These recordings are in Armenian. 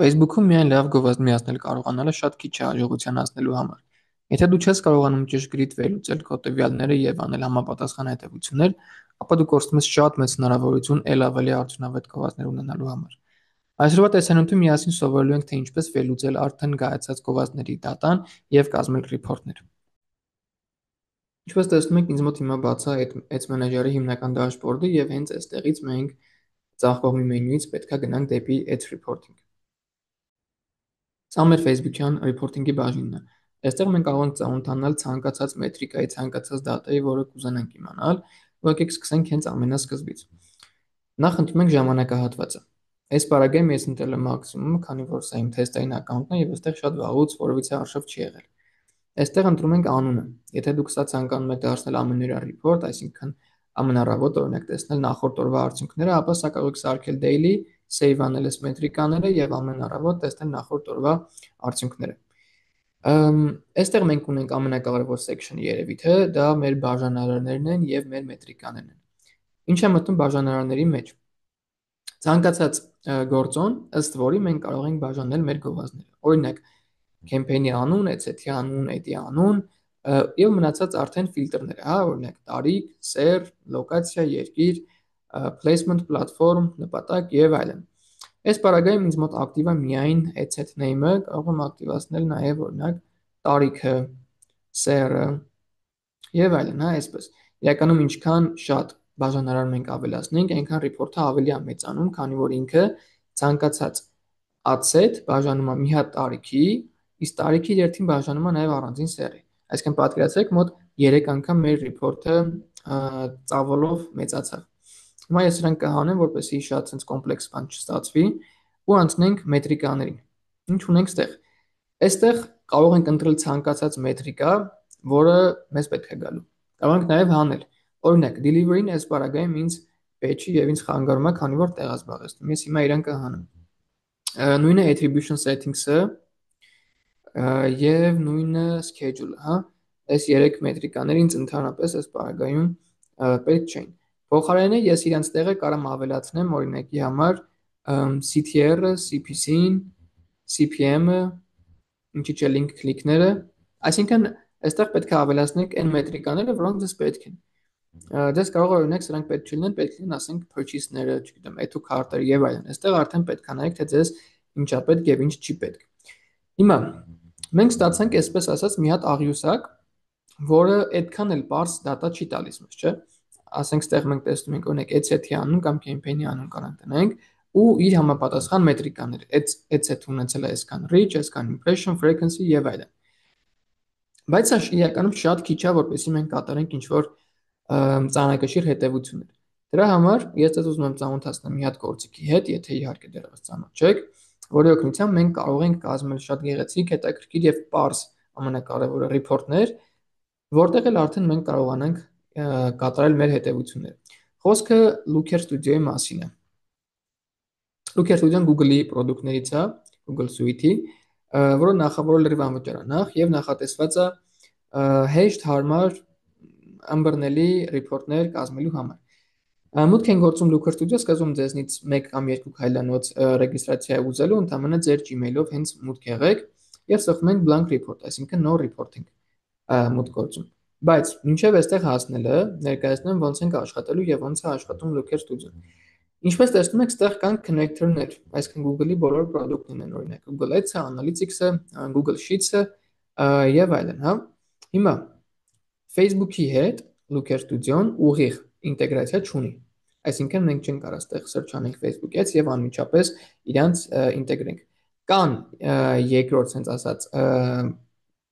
Facebook-ում միայն լավ գովազդ միացնել կարողանալը շատ քիչ է հաջողության հասնելու համար։ Եթե դու չես կարողանում ճշգրիտ վերլուծել քո տվյալները եւ անել համապատասխան հետևություններ, ապա դու կորցնում ես շատ մեծ հնարավորություն ել ավելի արդյունավետ գովազդներ ունենալու համար։ Այսօրվա տեսանյութում միասին սովորելու ենք, թե ինչպես վերլուծել արդեն կայացած գովազդների դատան եւ կազմել ռիփորտներ։ Ինչպես տեսնում եք, ինձ մոտ հիմա բաց է Ads Manager-ի հիմնական դաշբորդը եւ հենց այստեղից մենք ցախ կողմի մենյուից պետքա գնանք դեպի Ads Reporting։ Սա մեր Facebook-յան reporting-ի բաժինն է։ Այստեղ մենք կարող ենք ծանոթանալ ցանկացած մետրիկայի, ցանկացած դատայի, որը կուզենանք իմանալ, ու եկեք սկսենք հենց ամենասկզբից։ Նախ ընտրում ենք ժամանակահատվածը։ Այս պարագայում ես ընտրել եմ մաքսիմումը, քանի որ սա իմ թեստային ակաունտն է եւ այստեղ շատ վաղուց որևիցե արշավ չի եղել։ Այստեղ ընտրում ենք անունը։ Եթե դուք սա ցանկանում եք դարձնել ամենօրյա report, այսինքն ամենառավոտ օրինակ տեսնել նախորդ օրվա արդյունքները, ապա սա կարող եք սարքել daily, save անել այս մետրիկաները եւ ամենառավոտ տեսնել նախորդ օրվա արդյունքները։ Այստեղ մենք ունենք ամենակարևոր section-ը երևի թե դա մեր բաժանարարներն են եւ մեր մետրիկաներն են։ Ինչ է մտնում բաժանարարների մեջ։ Ցանկացած գործոն, ըստ որի մենք կարող ենք բաժանել մեր գովազդները։ Օրինակ, campaign-ի անուն, etc-ի անուն, ad-ի անուն եւ մնացած արդեն ֆիլտրները, հա, օրինակ տարիք, սեր, լոկացիա, երկիր, placement, platform, նպատակ եւ այլն։ Այս պարագայում ինձ մոտ ակտիվ է միայն asset name-ը, կարող եմ ակտիվացնել նաեւ օրինակ տարիքը, սերը եւ այլն, հա, այսպես։ Իրականում ինչքան շատ բաժանարար մենք ավելացնենք, այնքան report-ը ավելի է մեծանում, քանի որ ինքը ցանկացած asset բաժանում է մի հատ տարիքի, իսկ տարիքի երթին բաժանում է նաեւ առանձին սերի։ Այսինքն պատկերացրեք մոտ 3 անգամ մեր report-ը ծավալով մեծացավ։ Հիմա ես սրանք կհանեմ, որպեսզի շատ sense կոմպլեքս բան չստացվի ու անցնենք մետրիկաներին։ Ինչ ունենք ստեղ։ Այստեղ կարող ենք ընտրել ցանկացած մետրիկա, որը մեզ պետք է գալու։ Կարող ենք նաև հանել։ Օրինակ, delivery-ն այս բaragայում ինձ պետք չի եւ ինձ խանգարում է, քանի որ տեղ զբաղեցնում։ Ես հիմա իրան կհանեմ։ Նույնը attribution settings-ը եւ նույնը schedule-ը, հա։ Այս 3 մետրիկաները ինձ ընդհանրապես այս բaragայում պետք չեն։ Փոխարենը ես իրանց տեղը կարամ ավելացնեմ օրինակի համար CTR-ը, CPC-ին, CPM-ը, ինչի՞ չէ link click-ները, այսինքն այստեղ պետք է ավելացնենք այն մետրիկաները, որոնք ձեզ պետք են։ Ձեզ կարող է օրինակ սրանք պետք չլինեն, պետք լինեն, ասենք purchase-ները, չգիտեմ, add to cart-ը եւ այլն։ Այստեղ արդեն պետք է նայեք, թե ձեզ ինչա պետք եւ ինչ չի պետք։ Հիմա մենք ստացանք այսպես ասած մի հատ աղյուսակ, որը այդքան էլ բարձ data չի տալիս մեզ, չէ՞։ Ասենք ստեղ մենք տեսնում ենք օրինակ ad-set-ի անուն կամ campaign-ի անուն կարող տնենք ու իր համապատասխան մետրիկաներ։ Ad-set ունեցել է այսքան reach, այսքան impression, frequency եւ այլն։ Բայց սա իրականում շատ քիչ է, որպեսզի մենք կատարենք ինչ-որ ծանրակշիռ հետևություններ։ Դրա համար ես ձեզ ուզում եմ ծանոթացնել մի հատ գործիքի հետ, եթե իհարկե դեռևս ծանոթ չեք, որի օգնությամբ մենք կարող ենք կազմել շատ գեղեցիկ, հետաքրքիր եւ པարզ ամենակարևորը report-ներ, որտեղ էլ արդեն մենք կարողանանք կատարել մեր հետևությունները։ Խոսքը Looker Studio-ի մասին է։ Looker Studio-ն Google-ի product-ներից է, Google Suite-ի, որը նախավորել լրիվ անվճար է նախ եւ նախատեսված է հեշտ հարմար ըմբռնելի report-ներ կազմելու համար։ Մուտք են գործում Looker Studio, սկզբում ձեզնից 1 կամ 2 քայլանոց ռեգիստրացիա է ուզելու, ընդհանրապես ձեր Gmail-ով հենց մուտք եղեք եւ սխմում ենք blank report, այսինքն no reporting մուտք գործում։ Բայց մինչև այստեղ հասնելը ներկայացնեմ ոնց ենք աշխատելու եւ ոնց է աշխատում Looker Studio-ն։ Ինչպես տեսնում եք, ստեղ կան connector-ներ, այսինքն Google-ի բոլոր product-ներն են, օրինակ Google Ads-ը, Analytics-ը, Google Sheets-ը եւ այլն, հա։ Հիմա Facebook-ի հետ Looker Studio-ն ուղիղ ինտեգրացիա չունի։ Այսինքն մենք չենք կարող այստեղ search անենք Facebook Ads եւ անմիջապես իրանց ինտեգրենք։ Կան երկրորդ sense ասած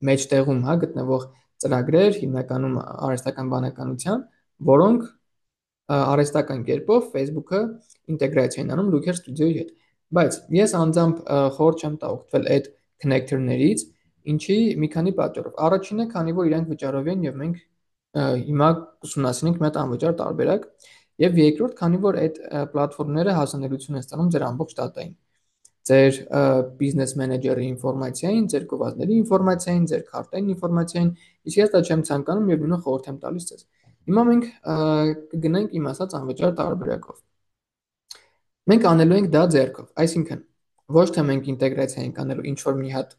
մեջտեղում, հա, գտնվող ծրագրեր, հիմնականում արհեստական բանականության, որոնք արհեստական կերպով Facebook-ը ինտեգրացիա են անում Looker Studio-ի հետ։ Բայց ես անձամբ խորհուրդ չեմ տա օգտվել այդ connector-ներից, ինչի մի քանի պատճառով։ Առաջինը, քանի որ իրանք վճարովի են եւ մենք հիմա ուսումնասիրենք մի հատ անվճար տարբերակ, եւ երկրորդ, քանի որ այդ պլատֆորմները հասանելիություն են ստանում ձեր ամբողջ data-ին, ձեր business manager-ի ինֆորմացիային, ձեր գովազդների ինֆորմացիային, ձեր քարտային ինֆորմացիային, իսկ ես դա չեմ ցանկանում եւ նույնը խորհուրդ եմ տալիս ձեզ։ Հիմա մենք կգնանք իմ ասած անվճար տարբերակով։ Մենք անելու ենք դա ձեռքով, այսինքն ոչ թե մենք ինտեգրացիա ենք անելու ինչ որ մի հատ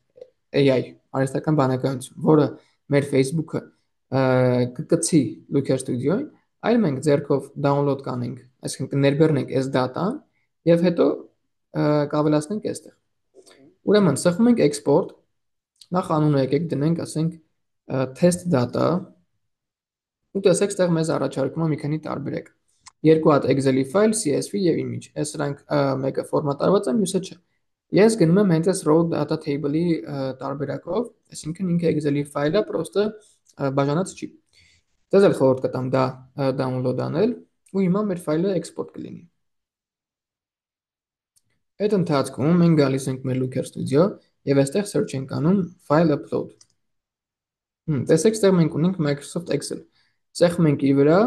AI արհեստական բանականություն, որը մեր Facebook-ը կգցի Looker Studio-ին, այլ մենք ձեռքով download կանենք, այսինքն կներբեռնենք այս data-ն եւ հետո կավելացնենք այստեղ։ Ուրեմն, սեղմում ենք export, նախ անունը եկեք դնենք, ասենք test data, ու տեսեք, ստեղ մեզ առաջարկում է մի քանի տարբերակ։ Երկու հատ Excel-ի ֆայլ, CSV եւ image։ Այս սրանք մեկը ֆորմատավորված է, մյուսը չէ։ Ես գնում եմ հենց այս raw data table-ի տարբերակով, այսինքն ինքը Excel-ի ֆայլը պրոստը բաժանած չի։ Դες էլ խորհուրդ կտամ դա download անել, ու հիմա մեր ֆայլը export կլինի։ Այդ ընթացքում մենք գալիս ենք մեր Looker Studio եւ այստեղ search ենք անում file upload։ Տեսեք, այստեղ մենք ունենք Microsoft Excel։ Սեղմում ենք իր վրա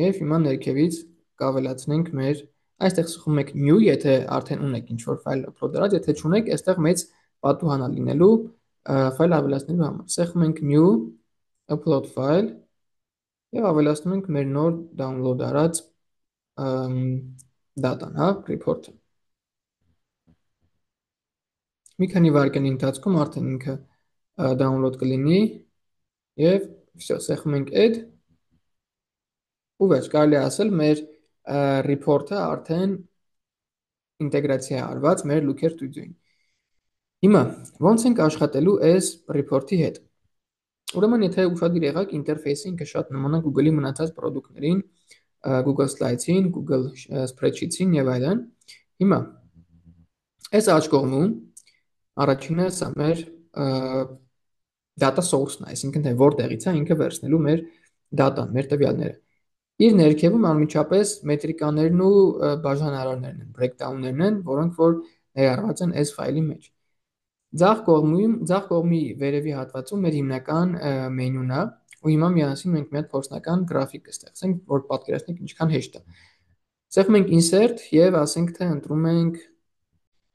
եւ հիմա ներքևից կավելացնենք մեր այստեղ սխում եք new, եթե արդեն ունեք ինչ-որ ֆայլ upload արած, եթե չունեք, այստեղ մեծ պատուհան է լինելու ֆայլ ավելացնելու համար։ Սեղմում ենք new upload file եւ ավելացնում ենք մեր նոր download արած data-ն, հա, report-ը։ Մի քանի վայրկյանի ընթացքում արդեն ինքը download կլինի եւ всё, սեղմում ենք add ու վերջ, կարելի է ասել մեր report-ը արդեն ինտեգրացիա արված մեր Looker Studio-ին։ Հիմա ոնց ենք աշխատելու այս report-ի հետ։ Ուրեմն, եթե ուշադիր եղաք, ինտերֆեյսը ինքը շատ նման է Google-ի մնացած product-ներին, Google Slides-ին, Google Spreadsheets-ին եւ այլն։ Հիմա այս աջ կողմում առաջինը սա մեր data source-ն է, այսինքն թե որտեղից է ինքը վերցնելու մեր data-ն, մեր տվյալները։ Իր ներքևում անմիջապես մետրիկաներն ու բաժանարարներն են, breakdown-ներն են, որոնք որ ներառված են այս ֆայլի մեջ։ Ձախ կողմի վերևի հատվածում մեր հիմնական մենյուն է, ու հիմա միասին մենք մի հատ փորձնական գրաֆիկ կստեղծենք, որ պատկերացնենք ինչքան հեշտ է։ Սեղմում ենք insert եւ ասենք թե ընտրում ենք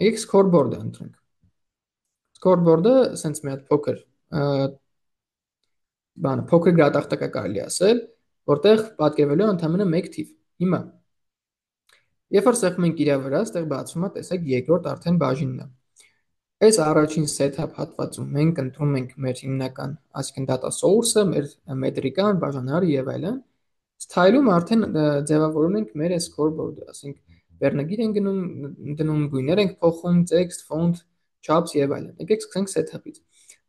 եկեք scoreboard-ը ընտրենք։ Scoreboard-ը sense մի հատ փոքր փոքր գրատախտակա կարելի ասել, որտեղ պատկերվելու է ընդամենը 1 թիվ։ Հիմա երբ որ սեղմում ենք իր վրա, այստեղ բացվում է, տեսեք, երկրորդ արդեն բաժինն է։ Այս առաջին setup հատվածում մենք ընտրում ենք մեր հիմնական, այսինքն data source-ը, մեր մետրիկան, բաժանարարը եւ այլն։ Style-ում արդեն ձևավորում ենք մեր scoreboard-ը, ասենք վերնագիր ենք դնում, գույներ ենք փոխում, text, font, chapter եւ այլն։ Եկեք սկսենք setup-ից։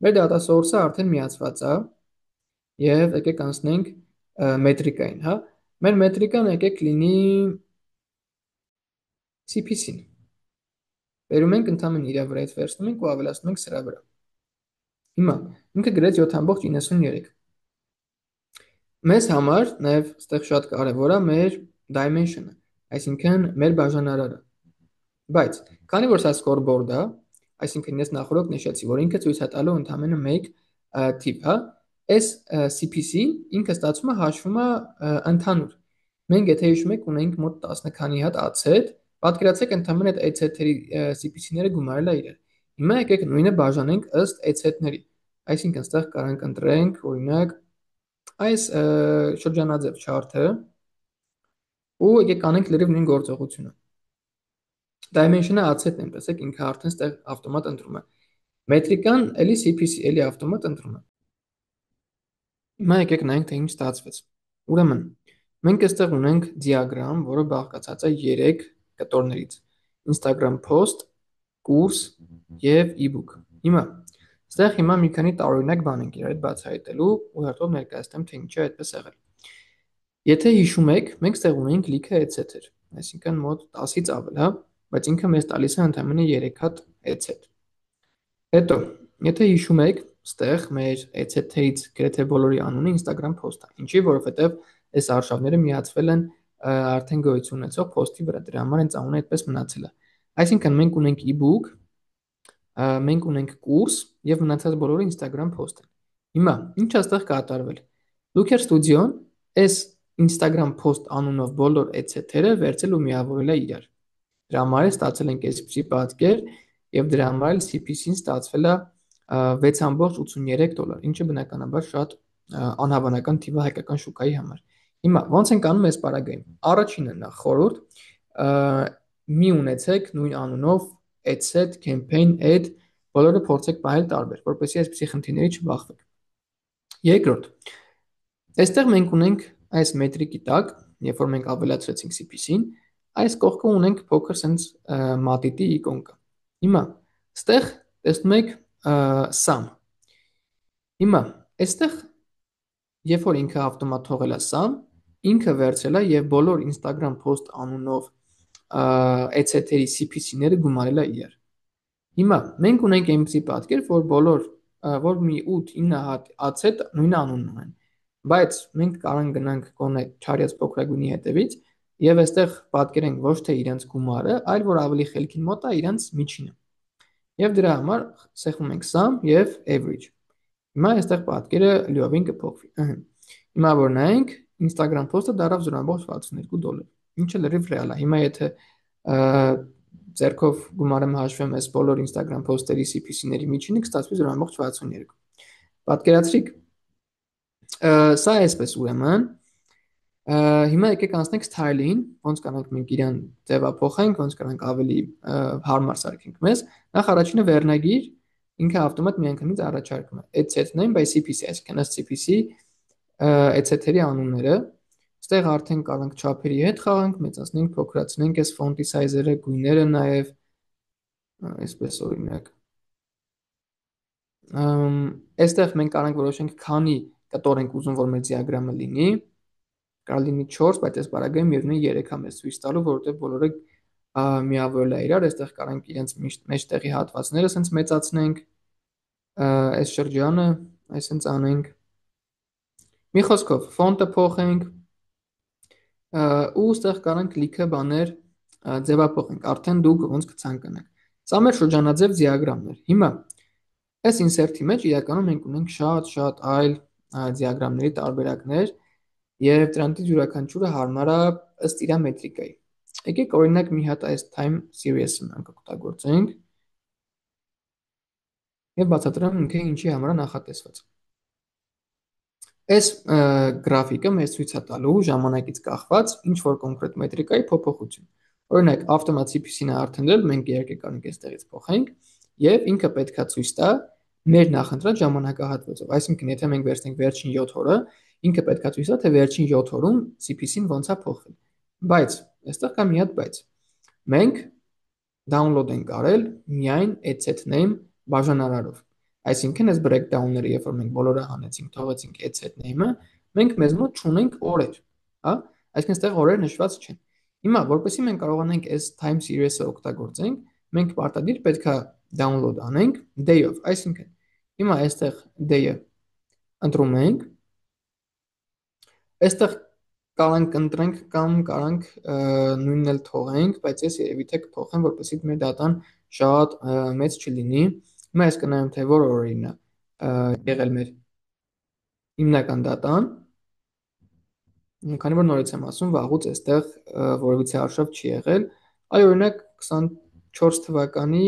Մեր data source-ը արդեն միացված է եւ եկեք անցնենք մետրիկային, հա։ Մեր մետրիկան եկեք լինի CPC-ն։ Վերում ենք ընդհանրապես իր վրայից վերցնում ենք ու ավելացնում ենք սրա վրա։ Հիմա ինքը գրեց 7.93։ Մեզ համար նաև այստեղ շատ կարևոր է մեր dimension-ը, այսինքն մեր բաժանարարը։ Բայց քանի որ սա scoreboard է, այսինքն ես նախորդ նշեցի, որ ինքը ցույց է տալու ընդհանրապես 1 թիվ, հա, այս CPC-ն ինքը ստացվում է հաշվում է ընդհանուր։ Մենք եթե հիշում եք, ունենք մոտ 10 քանի հատ AZ, պատկերացրեք ընդհանրապես այդ AZ-երի CPC-ները գումարել է իրար։ Հիմա եկեք նույնը բաժանենք ըստ AZ-ների։ Այսինքն այստեղ կարանք ընտրենք օրինակ այս շրջանաձև chart-ը ու եկեք անենք լրիվ նույն գործողությունը։ Dimension-ը AZ-ն եմ, տեսեք, ինքը արդեն այստեղ ավտոմատ ընտրում է։ Մետրիկան էլի CPC, էլի ավտոմատ ընտրում է։ Հիմա եկեք նայենք թե ինչ ստացվեց։ Ուրեմն մենք այստեղ ունենք դիագրամ, որը բաղկացած է 3 կտորներից. Instagram post, կուրս եւ e-book։ Հիմա այստեղ մի քանի տարօրինակ բան ենք իրար հետ բացահայտելու ու հերթով ներկայացնեմ թե ինչի է այդպես եղել։ Եթե հիշում եք, մենք այստեղ ունենք լիքը etc, այսինքն մոտ 10-ից ավել, հա, բայց ինքը մեզ տալիս է ընդհանրապես 3 հատ etc։ Հետո, եթե հիշում եք, այստեղ մեր etc-ից գրեթե բոլորի անունը Instagram post-ը։ Ինչի, որովհետև այս արշավները միացվել են արդեն գոյություն ունեցող post-ի վրա, դրա համար հենց անունը այդպես մնացել է։ Այսինքն մենք ունենք e-book, մենք ունենք կուրս եւ մնացած բոլորը Instagram post են։ Հիմա ինչ է այստեղ կատարվել։ Looker Studio-ն այս Instagram post անունով բոլոր etc-երը վերցել ու միավորել է իրար։ Դրա համար ստացել ենք այսպիսի պատկեր եւ դրա համար CPC-ն ստացվել է $6.83, ինչը բնականաբար շատ անհավանական թիվ է հայկական շուկայի համար։ Հիմա ո՞նց ենք անում այս պարագայում։ Առաջինը նախ խորհուրդ մի ունեցեք նույն անունով ad-set, campaign, ad, բոլորը փորձեք պահել տարբեր, որպեսզի այսպիսի խնդիրների չբախվեք։ Երկրորդ, այստեղ մենք ունենք այս մետրիկի տակ, երբ որ մենք ավելացրեցինք CPC-ին, այս կողքը ունենք փոքր sense մատիտի իկոն կա։ Հիմա, այստեղ տեսնում եք sum։ Հիմա, այստեղ երբ որ ինքը ավտոմատ թողել է sum, ինքը վերցրել է եւ բոլոր Instagram post անունով ad-set-երի CPC-ները գումարել է իրար։ Հիմա մենք ունենք այնպիսի պատկեր, որ մի 8-9 հատ ad-set նույն անունն ունեն։ Բայց մենք կարող ենք գնանք կոնե չարյաց փոքրագույնի հետևից եւ այստեղ պատկերենք ոչ թե իրենց գումարը, այլ որ ավելի խելքին մոտ է իրենց միջինը։ Եվ դրա համար սեղմում ենք sum եւ average։ Հիմա այստեղ պատկերը լիովին կփոխվի։ Հիմա որ նայենք, Instagram post-ը դարավ $0.62, ինչը լրիվ ռեալ է։ Հիմա եթե ձեռքով գումարեմ հաշվեմ այս բոլոր Instagram post-երի CPC-ների միջինը կստացվի 0.62։ Պատկերացրիք, սա այսպես ուրեմն, հիմա եկեք անցնենք style-ին, ոնց կանենք մենք իրան ձևափոխենք, ոնց կանենք ավելի հարմար սարքենք մեզ։ Նախ առաջինը վերնագիր, ինքը ավտոմատ միանգամից առաջարկում է ad-set name by CPC, այսինքն ըստ CPC ad-set-երի անունները։ Այստեղ արդեն կարող ենք չափերի հետ խաղանք, մեծացնենք, փոքրացնենք այս ֆոնտի size-երը, գույները նաև այսպես օրինակ։ Այստեղ մենք կարող ենք որոշենք քանի կտոր ենք ուզում, որ մեր դիագրամը լինի։ Կարող լինի 4, բայց այս բaragայում միևնույն 3-ը մեզ ցույց տալու, որովհետև բոլորը միավորել է իրար, այստեղ կարող ենք իրենց մեջտեղի հատվածները սենց մեծացնենք։ Այս շրջանը այսպես անենք։ Մի խոսքով, ֆոնտը փոխենք, ու այստեղ կարող ենք լիքը բաներ ձևափոխենք, արդեն դուք ոնց կցանկանաք։ Սա մեր շրջանաձև դիագրամն էր։ Հիմա այս insert-ի մեջ իրականում մենք ունենք շատ այլ դիագրամների տարբերակներ եւ դրանից յուրաքանչյուրը հարմար է ըստ իր մետրիկայի։ Եկեք օրինակ մի հատ այս time series-ը մենք օգտագործենք եւ բացատրեմ ինքը ինչի համար է նախատեսված։ Այս գրաֆիկը մեզ ցույց է տալու ժամանակից կախված ինչ որ կոնկրետ մետրիկայի փոփոխություն։ Օրինակ, ավտոմատ CPC-ն է արդեն մենք իհարկե կարող ենք այստեղից փոխենք եւ ինքը պետքա ցույց տա մեր նախընտրած ժամանակահատվածով։ Այսինքն, եթե մենք վերցնենք վերջին 7 օրը, ինքը պետքա ցույց տա թե վերջին 7 օրում CPC-ն ոնց է փոխվել։ Բայց այստեղ կա մի հատ բայց։ Մենք download ենք արել միայն ad-set name բաժանարարով։ Այսինքն, այս breakdown-ները, երբ որ մենք բոլորը հանեցինք, թողեցինք ad-set name-ը, մենք մեզ մոտ չունենք օրեր, հա? Այսինքն, այստեղ օրեր նշված չեն։ Հիմա, որպեսզի մենք կարողանանք այս time series-ը օգտագործենք, մենք պարտադիր պետքա download անենք day-ով, այսինքն հիմա այստեղ day-ը ընտրում ենք, այստեղ կարող ընտրենք կամ կարող նույնն էլ թողենք, բայց ես երևի թե կփոխեմ, որպեսզի մեր դատան շատ մեծ չլինի։ Հիմա ես կնայեմ թե որ օրերին է եղել մեր հիմնական դատան, քանի որ նորից եմ ասում, վաղուց այստեղ որևիցե արշավ չի եղել, այ օրինակ 24 թվականի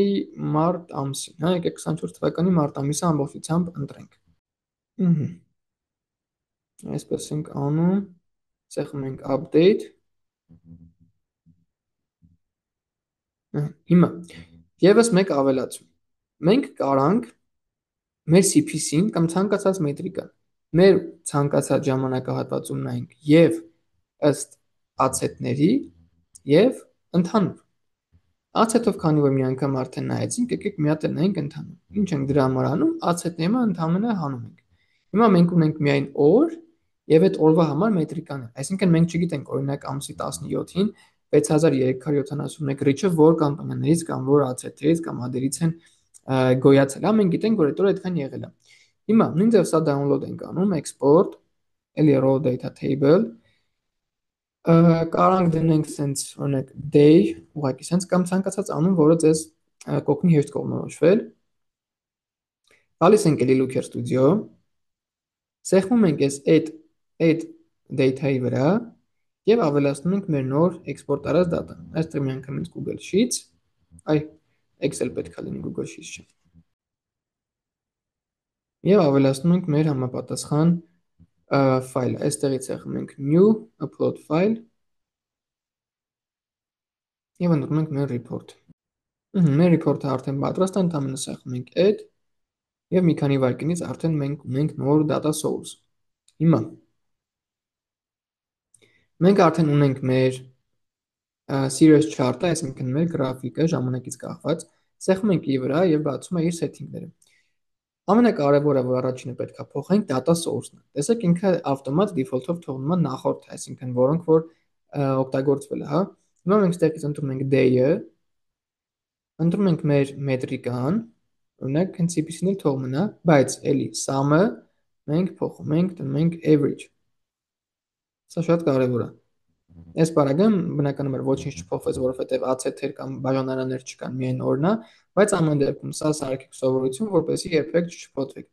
մարտ ամսին, հա, եկեք 24 թվականի մարտ ամիսը ամբողջությամբ ընտրենք։ Այսպես ենք անում, սեղմում ենք update։ Հիմա եւս մեկ ավելացում։ Մենք կարանք մեր CPC-ին կամ ցանկացած մետրիկան մեր ցանկացած ժամանակահատվածում նայենք եւ ըստ ad-set-ների եւ ընդհանուր։ Ad-set-ով քանի որ մի անգամ արդեն նայեցինք, եկեք մի հատ նայենք ընդհանուր։ Ինչ ենք դրա համար անում, ad-set name-ը ընդհանրապես հանում ենք։ Հիմա մենք ունենք միայն օր եւ այդ օրվա համար մետրիկաներ։ Այսինքն մենք չգիտենք օրինակ ամսի 17-ին 6371 reach-ը որ կամպանիաներից կամ որ ad-set-երից կամ ad-երից են գոյացել, հա, մենք գիտենք, որ այդ օրը այդքան եղել է։ Հիմա նույն ձև սա download ենք անում, export, էլի raw data table, կարանք դնենք sense օրինակ day, ուղղակի sense կամ ցանկացած անուն, որը ձեզ կօգնի հեշտ կողմնորոշվել։ Գալիս ենք էլի Looker Studio, սեղմում ենք այս add data-ի վրա եւ ավելացնում ենք մեր նոր export արած data-ն։ Այստեղ մի անգամ ինձ Google Sheets, այ Excel պետք է լինի Google Sheets չէ։ Եվ ավելացնում ենք մեր համապատասխան ֆայլը։ Այստեղից սեղմում ենք new upload file։ Եվ ընտրում ենք մեր report։ Մեր report-ը արդեն պատրաստ է, ընդհանրապես սեղմում ենք add եւ մի քանի վայրկյանից արդեն մենք ունենք նոր data source։ Հիմա մենք արդեն ունենք մեր series chart-ը, այսինքն մեր գրաֆիկը ժամանակից կախված, սեղմում ենք ի վրա եւ բացում է իր setting-ները։ Ամենակարևորը, որ առաջինը պետք է փոխենք, data source-ն է։ Տեսեք, ինքը ավտոմատ default-ով թողնում է նախորդ, այսինքն որոնք որ օգտագործվել է, հա։ Հիմա մենք ստեղից ընտրում ենք day-ը, ընտրում ենք մեր մետրիկան, օրինակ հենց CPC-ն էլ թող մնա, բայց էլի sum-ը մենք փոխում ենք, դնում ենք average։ Սա շատ կարևոր է։ Այս բaragam բնականաբար ոչինչ չփոխվեց, որովհետև ACT-եր կամ բաժանարաններ չկան, միայն օրնա, բայց ամեն դեպքում սա սարքեք սովորություն, որպեսզի երբեք չփոթվեք։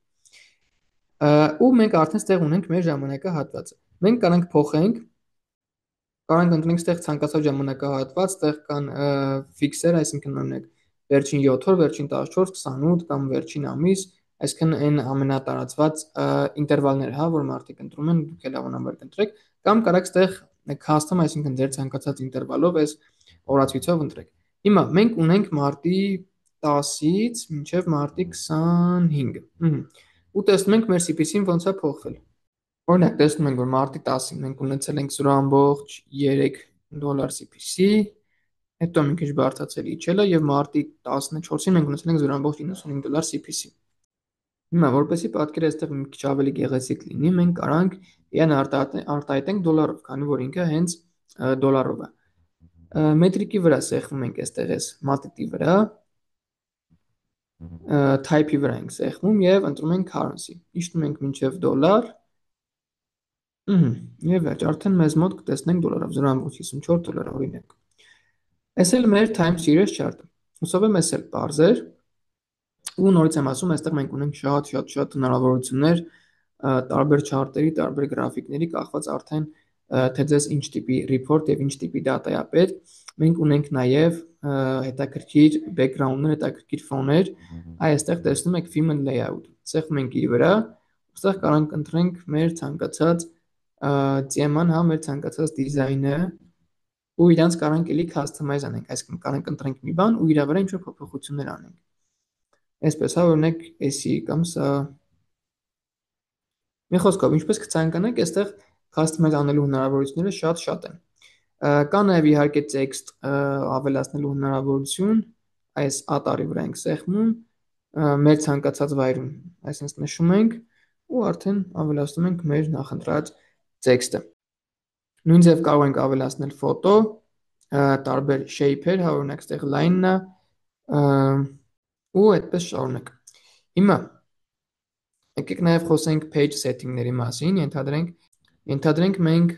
Ու մենք արդեն ստեղ ունենք մեր ժամանակահատվածը։ Մենք կարող փոխենք, կարող ընտրենք ստեղ ցանկացած ժամանակահատված, ստեղ կան ֆիքսեր, այսինքն օրինակ վերջին 7 օր, վերջին 14, 28 կամ վերջին ամիս, այսինքն այն ամենատարածված ինտերվալները, հա, որ մարդիկ ընտրում են, դուք էլ հավանաբար կընտրեք, կամ կարող ստեղ custom, այսինքն ձեր ցանկացած ինտերվալով այս օրացույցով ընտրեք։ Հիմա մենք ունենք մարտի 10-ից մինչև մարտի 25։ Ու տեսնում ենք մեր CPC-ն ոնց է փոխվել։ Օրինակ տեսնում ենք, որ մարտի 10-ին մենք ունեցել ենք 0.3 դոլար CPC, հետո մի քիչ բարձրացել իջել է եւ մարտի 14-ին մենք ունեցել ենք 0.95 դոլար CPC։ Հիմա որպեսզի պատկերը այստեղ մի քիչ ավելի գեղեցիկ լինի, մենք կարանք իրեն արտահայտենք դոլարով, քանի որ ինքը հենց դոլարով է։ Մետրիկի վրա սեղմում ենք այստեղ էս մատիտի վրա, type-ի վրա ենք սեղմում եւ ընտրում ենք currency։ Իջնում ենք մինչև դոլար։ Եվ վերջ, արդեն մեզ մոտ կտեսնենք դոլարով 0.54 դոլար օրինակ։ Այս էլ մեր time series chart-ը։ Հուսով եմ էս էլ պարզ էր։ Ու նորից եմ ասում, այստեղ մենք ունենք շատ հնարավորություններ տարբեր chart-երի, տարբեր գրաֆիկների կախված արդեն թե ձեզ ինչ տիպի report եւ ինչ տիպի data-ա պետք։ Մենք ունենք նաեւ հետաքրքիր background-ներ, հետաքրքիր ֆոներ։ Այստեղ տեսնում եք theme and layout։ Սեղմում ենք իր վրա, այստեղ կարող ենք ընտրենք մեր ցանկացած թեման, հա, մեր ցանկացած դիզայնը ու իրանց կարող ենք էլի customize անենք, այսինքն կարող ենք ընտրենք մի բան ու իր վրա ինչ-որ փոփոխություններ անենք։ Այսպես, հա, օրինակ, էսի կամ սա։ Մի խոսքով, ինչպես կցանկանաք, այստեղ customize անելու հնարավորությունները շատ են։ Կա նաև իհարկե text ավելացնելու հնարավորություն, այս ատարի վրա ենք սեղմում, մեր ցանկացած վայրում, այսինքն նշում ենք ու արդեն ավելացնում ենք մեր նախընտրած text-ը։ Նույն ձև կարող ենք ավելացնել ֆոտո, տարբեր shape-եր, հա, օրինակ այստեղ line-ն է, ու այդպես շարունակ։ Հիմա եկեք նաև խոսենք page setting-ների մասին, ենթադրենք մենք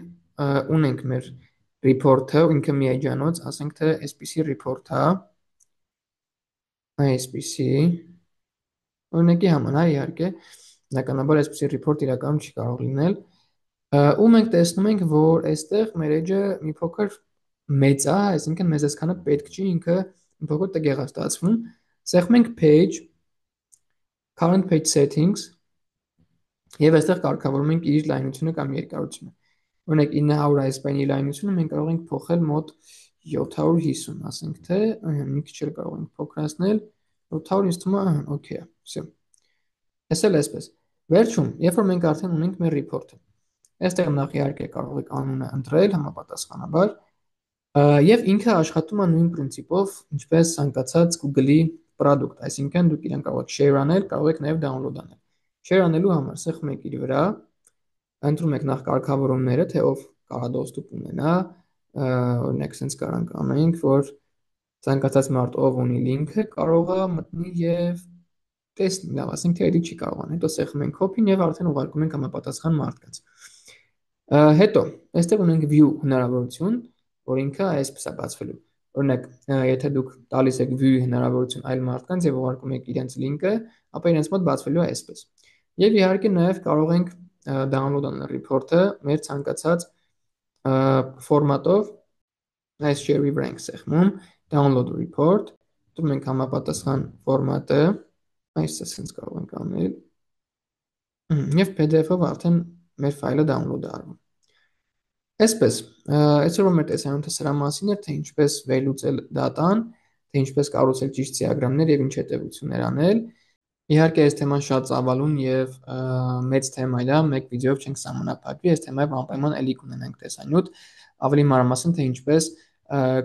ունենք մեր report-ը, ինքը մի էջանոց, ասենք թե այսպիսի report է, այսպիսի, օրինակի համար, հա, իհարկե, բնականաբար այսպիսի report իրականում չի կարող լինել, ու մենք տեսնում ենք, որ այստեղ մեր էջը մի փոքր մեծ է, այսինքն մեզ այսքանը պետք չի, ինքը մի փոքր տգեղ է ստացվում։ Սեղմում ենք page, current page settings, եւ այստեղ կարգավորում ենք իր լայնությունը կամ երկարությունը։ Օրինակ 900 ISP-ի լայնությունը մենք կարող ենք փոխել մոտ 750, ասենք թե, մի քիչ էլ կարող ենք փոքրացնել, 700 թվում է, օքեյ է, всё։ Էս էլ այսպես։ Վերջում, երբ որ մենք արդեն ունենք մեր report-ը, այստեղ նախ իհարկե կարող եք անունը ընտրել համապատասխանաբար, եւ ինքը աշխատում է նույն պրինցիպով, ինչպես ցանկացած Google-ի product, այսինքն դուք իրեն կարող եք share անել, կարող եք նաեւ download անել։ Share անելու համար սեղմում եք իր վրա, ընտրում եք նախ կարգավորումները, թե ով կարա դոստուպ ունենա, օրինակ sense կարանք անենք, որ ցանկացած մարդ ով ունի link-ը կարող է մտնի եւ տեսնի, լավ, ասենք թե edit չի կարողան, հետո սեղմում ենք copy-ն եւ արդեն ուղարկում ենք համապատասխան մարդկանց։ Հետո, այստեղ ունենք view հնարավորություն, որ ինքը այսպես է բացվելու։ Օրինակ, եթե դուք տալիս եք view հնարավորություն այլ մարդկանց եւ ուղարկում եք իրենց link-ը, ապա իրենց մոտ բացվելու է այսպես։ Եվ իհարկե նաեւ կարող ենք download անել report-ը մեր ցանկացած ֆորմատով, այս share-ի վրա ենք սեղմում, download report, դրում ենք համապատասխան ֆորմատը, այսպես sense կարող ենք անել, եւ PDF-ով արդեն մեր ֆայլը download է արվում։ Այսպես, այսօր մեր տեսանյութը սրա մասին էր, թե ինչպես վերլուծել դատան, թե ինչպես կառուցել ճիշտ դիագրամներ եւ ինչ հետեւություններ անել։ Իհարկե, այս թեման շատ ծավալուն եւ մեծ թեմա է, մեկ վիդեոյով չենք սահմանափակվի, այս թեմայով անպայման ելի կունենանք տեսանյութ, ավելի մանրամասն թե ինչպես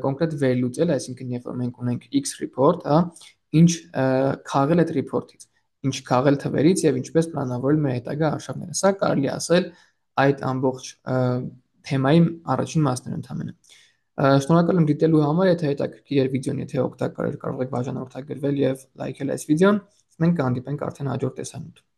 կոնկրետ վերլուծել, այսինքն երբ որ մենք ունենք X report, հա, ինչ քաղել այդ report-ից, ինչ քաղել թվերից եւ ինչպես պլանավորել մեր հետագա արշավները։ Սա կարելի ասել այդ ամբողջ թեմայի առաջին մասն էր ընդհանրապես։ Շնորհակալ եմ դիտելու համար, եթե հետաքրքիր էր վիդեոն, եթե օգտակար էր, կարող եք բաժանորդագրվել եւ լայքել այս վիդեոն։ Մենք կհանդիպենք արդեն հաջորդ տեսանյութում։